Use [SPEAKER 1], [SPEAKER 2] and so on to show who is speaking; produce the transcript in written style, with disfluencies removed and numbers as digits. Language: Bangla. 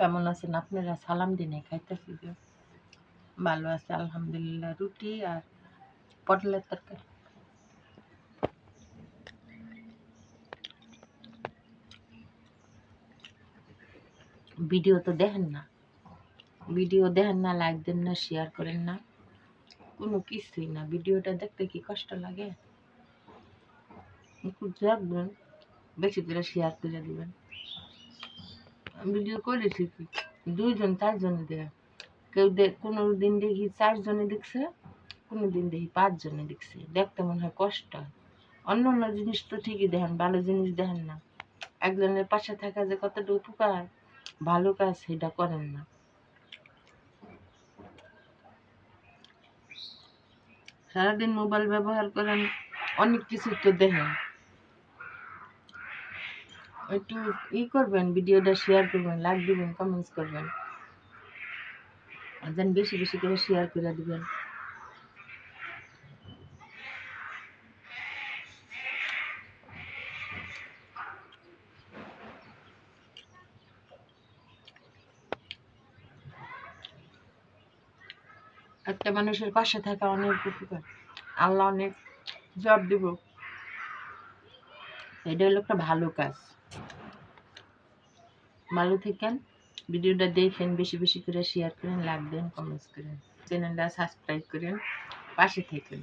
[SPEAKER 1] কেমন আছেন আপনারা? সালাম দিনে খাইতেছি যে ভালো আছে আলহামদুলিল্লাহ। রুটি আর পটলের তরকারি। ভিডিও তো দেখেন না, লাইক দেন না, শেয়ার করেন না, কোনো কিছুই না। ভিডিওটা দেখতে কি কষ্ট লাগে? একটু দেখবেন, বেশি করে শেয়ার করে দিবেন। ভিডিও করেছি কি 2 জন 4 জনে দেয়, কেউ কোনো দিন দেখি 4 জনে দেখছে, কোনো দিন দেখি 5 জনে দেখছে। দেখতে মনে হয় কষ্ট হয়। অন্য অন্য জিনিস তো ঠিকই দেখেন, ভালো জিনিস দেখেন না। একজনের পাশে থাকা যে কতটা উপকার, ভালো কাজ সেটা করেন না। সারাদিন মোবাইল ব্যবহার করেন, অনেক কিছু তো দেখেন। একটু করবেন, ভিডিওটা শেয়ার করবেন, লাইক দিবেন, কমেন্টস করবেন, আর যেন বেশি বেশি করে শেয়ার করে দিবেন। একটা মানুষের পাশে থাকা অনেক উপকার, আল্লাহ অনেক জব দিব। এটা হলো একটা ভালো কাজ। ভালো থাকেন, ভিডিওটা দেখেন, বেশি বেশি করে শেয়ার করেন, লাইক দেন, কমেন্টস করেন, চ্যানেলটা সাবস্ক্রাইব করেন, পাশে থাকেন।